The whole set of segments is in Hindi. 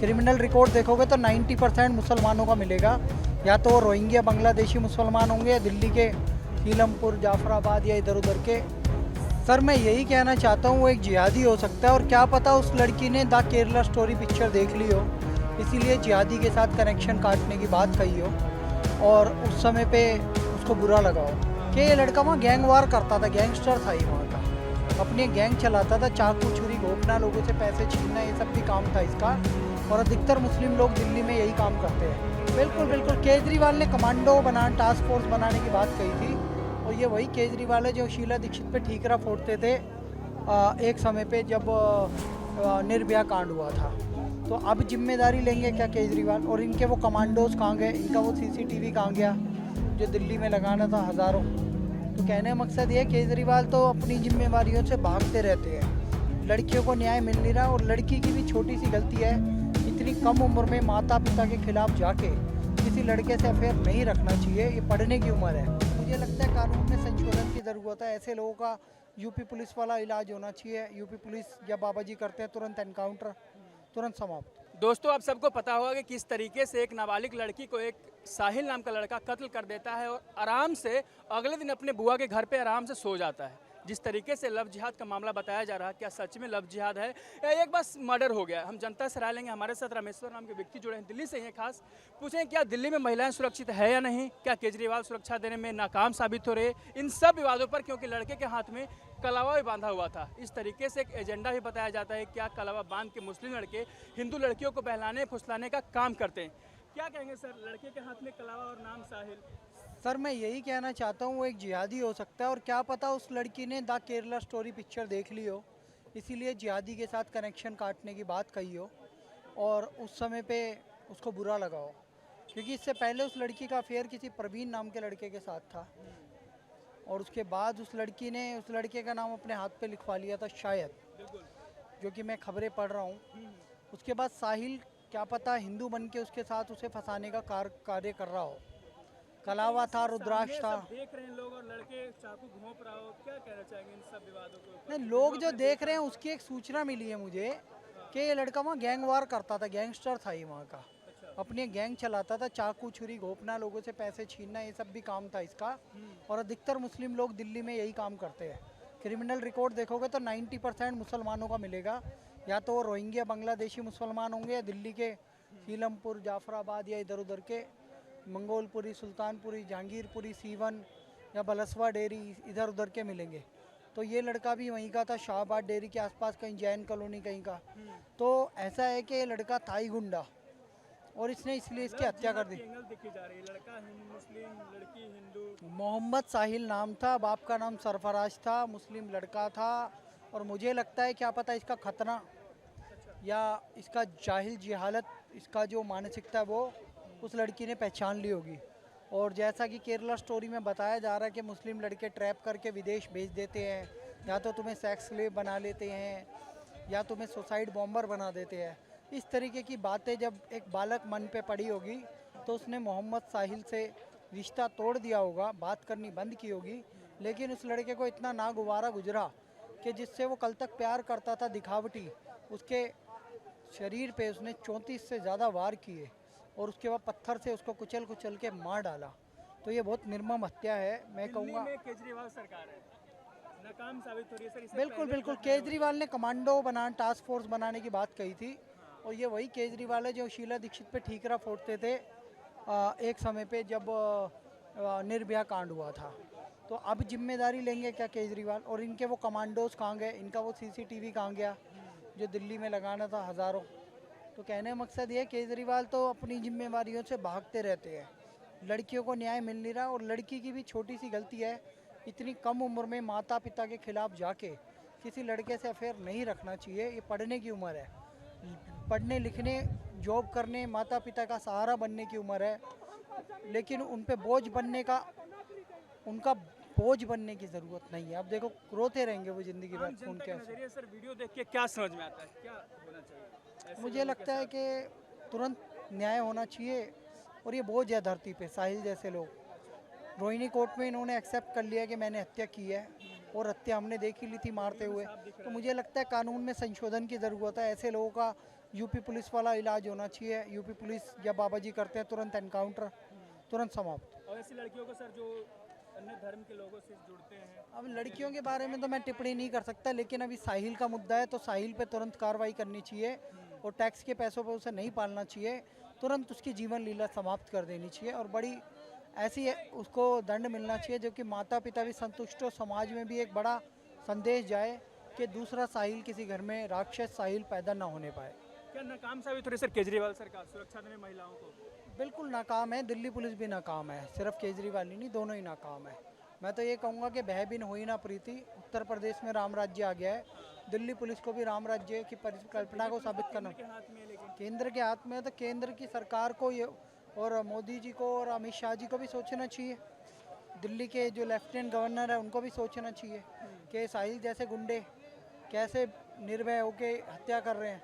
क्रिमिनल रिकॉर्ड देखोगे तो 90% मुसलमानों का मिलेगा। या तो रोहिंग्या बांग्लादेशी मुसलमान होंगे या दिल्ली के सीलमपुर जाफराबाद या इधर उधर के। सर मैं यही कहना चाहता हूँ वो एक जिहादी हो सकता है और क्या पता उस लड़की ने द केरला स्टोरी पिक्चर देख ली हो, इसीलिए जिहादी के साथ कनेक्शन काटने की बात कही हो और उस समय पे उसको बुरा लगा हो कि ये लड़का वहाँ गैंग वार करता था, गैंगस्टर था ही वहाँ का, अपनी गैंग चलाता था, चाकू छुरी घोंपना, लोगों से पैसे छीनना, ये सब भी काम था इसका। और अधिकतर मुस्लिम लोग दिल्ली में यही काम करते हैं। बिल्कुल बिल्कुल, केजरीवाल ने कमांडो टास्क फोर्स बनाने की बात कही थी और ये वही केजरीवाल है जो शीला दीक्षित पे ठीकरा फोड़ते थे एक समय पे जब निर्भया कांड हुआ था। तो अब जिम्मेदारी लेंगे क्या केजरीवाल? और इनके वो कमांडोज कहाँ गए, इनका वो सीसीटीवी कहाँ गया जो दिल्ली में लगाना था हज़ारों? तो कहने का मकसद ये है केजरीवाल तो अपनी जिम्मेवारियों से भागते रहते हैं। लड़कियों को न्याय मिल नहीं रहा और लड़की की भी छोटी सी गलती है, इतनी कम उम्र में माता पिता के खिलाफ जाके किसी लड़के से अफेयर नहीं रखना चाहिए, ये पढ़ने की उम्र है। मुझे लगता है कानून में संशोधन की ज़रूरत है। ऐसे लोगों का यूपी पुलिस वाला इलाज होना चाहिए। यूपी पुलिस जब बाबाजी करते हैं तुरंत एनकाउंटर, तुरंत समाप्त। दोस्तों आप सबको पता होगा कि किस तरीके से एक नाबालिग लड़की को एक साहिल नाम का लड़का कत्ल कर देता है और आराम से अगले दिन अपने बुआ के घर पे आराम से सो जाता है। जिस तरीके से लव जिहाद का मामला बताया जा रहा है, क्या सच में लव जिहाद है या एक बस मर्डर हो गया? हम जनता से राय लेंगे। हमारे साथ रामेश्वर नाम के व्यक्ति जुड़े हैं, दिल्ली से ही हैं खास। पूछें क्या दिल्ली में महिलाएं सुरक्षित है या नहीं, क्या केजरीवाल सुरक्षा देने में नाकाम साबित हो रहे, इन सब विवादों पर, क्योंकि लड़के के हाथ में कलावा भी बांधा हुआ था। इस तरीके से एक एजेंडा भी बताया जाता है, क्या कलावा बांध के मुस्लिम लड़के हिंदू लड़कियों को बहलाने फुसलाने का काम करते हैं। क्या कहेंगे सर, लड़के के हाथ में कलावा और नाम साहिल? सर मैं यही कहना चाहता हूँ वो एक जिहादी हो सकता है और क्या पता उस लड़की ने द केरला स्टोरी पिक्चर देख ली हो, इसीलिए जिहादी के साथ कनेक्शन काटने की बात कही हो और उस समय पे उसको बुरा लगा हो। क्योंकि इससे पहले उस लड़की का अफेयर किसी प्रवीण नाम के लड़के के साथ था और उसके बाद उस लड़की ने उस लड़के का नाम अपने हाथ पे लिखवा लिया था शायद, जो कि मैं खबरें पढ़ रहा हूँ। उसके बाद साहिल क्या पता हिंदू बन के उसके साथ उसे फंसाने का कार्य कर रहा हो। कलावा था, रुद्राक्ष था। देख रहे हैं लोग और लड़के चाकू घोंप रहा हो, क्या कहना चाहेंगे इन सब विवादों के ऊपर? नहीं, लोग जो देख रहे हैं उसकी एक सूचना मिली है मुझे कि ये लड़का वहाँ गैंग वार करता था, गैंगस्टर था ही वहाँ का, अपनी गैंग चलाता था, चाकू छुरी घोंपना, लोगों से पैसे छीनना, ये सब भी काम था इसका। और अधिकतर मुस्लिम लोग दिल्ली में यही काम करते हैं। क्रिमिनल रिकॉर्ड देखोगे तो 90% मुसलमानों का मिलेगा। या तो वो रोहिंग्या बांग्लादेशी मुसलमान होंगे या दिल्ली के सीलमपुर जाफराबाद या इधर उधर के मंगोलपुरी, सुल्तानपुरी, जहांगीरपुरी, सीवन या बलसवा डेरी, इधर उधर के मिलेंगे। तो ये लड़का भी वहीं का था, शाहबाद डेयरी के आसपास कहीं, जैन कॉलोनी कहीं का। तो ऐसा है कि ये लड़का था ही गुंडा और इसने इसलिए इसकी हत्या कर दी। एंगल दिखी जा रही है, लड़का मुस्लिम, लड़की हिंदू। मोहम्मद साहिल नाम था, बाप का नाम सरफराज था, मुस्लिम लड़का था। और मुझे लगता है क्या पता इसका खतना या इसका जाहिल जहालत, इसका जो मानसिकता है वो उस लड़की ने पहचान ली होगी। और जैसा कि केरला स्टोरी में बताया जा रहा है कि मुस्लिम लड़के ट्रैप करके विदेश भेज देते हैं, या तो तुम्हें सेक्स स्लेव बना लेते हैं या तुम्हें सुसाइड बॉम्बर बना देते हैं। इस तरीके की बातें जब एक बालक मन पे पड़ी होगी तो उसने मोहम्मद साहिल से रिश्ता तोड़ दिया होगा, बात करनी बंद की होगी। लेकिन उस लड़के को इतना नागवारा गुजरा कि जिससे वो कल तक प्यार करता था, दिखावटी, उसके शरीर पे उसने 34 से ज़्यादा वार किए और उसके बाद पत्थर से उसको कुचल कुचल के मार डाला। तो ये बहुत निर्मम हत्या है, मैं कहूँगा। केजरीवाल सरकार है, नाकाम साबित हो रही है सर। बिल्कुल बिल्कुल, केजरीवाल ने कमांडो टास्क फोर्स बनाने की बात कही थी और ये वही केजरीवाल है जो शीला दीक्षित पे ठीकरा फोड़ते थे एक समय पे जब निर्भया कांड हुआ था। तो अब जिम्मेदारी लेंगे क्या केजरीवाल? और इनके वो कमांडोज कहाँ गए, इनका वो सीसीटीवी कहाँ गया जो दिल्ली में लगाना था हज़ारों? तो कहने का मकसद ये है केजरीवाल तो अपनी जिम्मेवारियों से भागते रहते हैं। लड़कियों को न्याय मिल नहीं रहा और लड़की की भी छोटी सी गलती है, इतनी कम उम्र में माता पिता के खिलाफ जाके किसी लड़के से अफेयर नहीं रखना चाहिए, ये पढ़ने की उम्र है। पढ़ने लिखने, जॉब करने, माता पिता का सहारा बनने की उम्र है। लेकिन उन पे बोझ बनने का, उनका बोझ बनने की ज़रूरत नहीं है। अब देखो रोते रहेंगे वो ज़िंदगी भर खून के आंसू। सर वीडियो देख के क्या समझ में आता है, क्या होना चाहिए? मुझे लगता है कि तुरंत न्याय होना चाहिए और ये बोझ है धरती पे, साहिल जैसे लोग। रोहिणी कोर्ट में इन्होंने एक्सेप्ट कर लिया कि मैंने हत्या की है और हत्या हमने देख ही ली थी मारते हुए। तो मुझे लगता है कानून में संशोधन की ज़रूरत है। ऐसे लोगों का यूपी पुलिस वाला इलाज होना चाहिए। यूपी पुलिस जब बाबा जी करते हैं तुरंत एनकाउंटर, तुरंत समाप्त। और ऐसी लड़कियों को सर जो अन्य धर्म के लोगों से जुड़ते हैं, अब लड़कियों के बारे में तो मैं टिप्पणी नहीं कर सकता, लेकिन अभी साहिल का मुद्दा है तो साहिल पे तुरंत कार्रवाई करनी चाहिए और टैक्स के पैसों पर उसे नहीं पालना चाहिए, तुरंत उसकी जीवन लीला समाप्त कर देनी चाहिए और बड़ी ऐसी उसको दंड मिलना चाहिए जो कि माता पिता भी संतुष्ट हो, समाज में भी एक बड़ा संदेश जाए कि दूसरा साहिल किसी घर में राक्षस साहिल पैदा ना होने पाए। क्या नाकाम साबित हो रही है सर केजरीवाल सरकार सुरक्षा देने महिलाओं को? बिल्कुल नाकाम है, दिल्ली पुलिस भी नाकाम है, सिर्फ केजरीवाल ही नहीं, दोनों ही नाकाम है। मैं तो ये कहूँगा कि बह बिन हुई ना प्रीति, उत्तर प्रदेश में राम राज्य आ गया है, दिल्ली पुलिस को भी राम राज्य की परिकल्पना को साबित करना के हाथ में, लेकिन केंद्र के हाथ में है, तो केंद्र की सरकार को ये और मोदी जी को और अमित शाह जी को भी सोचना चाहिए। दिल्ली के जो लेफ्टिनेंट गवर्नर है उनको भी सोचना चाहिए कि साहिल जैसे गुंडे कैसे निर्भय होके हत्या कर रहे हैं।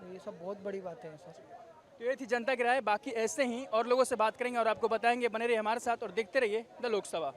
तो ये सब बहुत बड़ी बातें हैं सर। तो ये थी जनता की राय। बाकी ऐसे ही और लोगों से बात करेंगे और आपको बताएंगे। बने रहिए हमारे साथ और देखते रहिए द लोकसभा।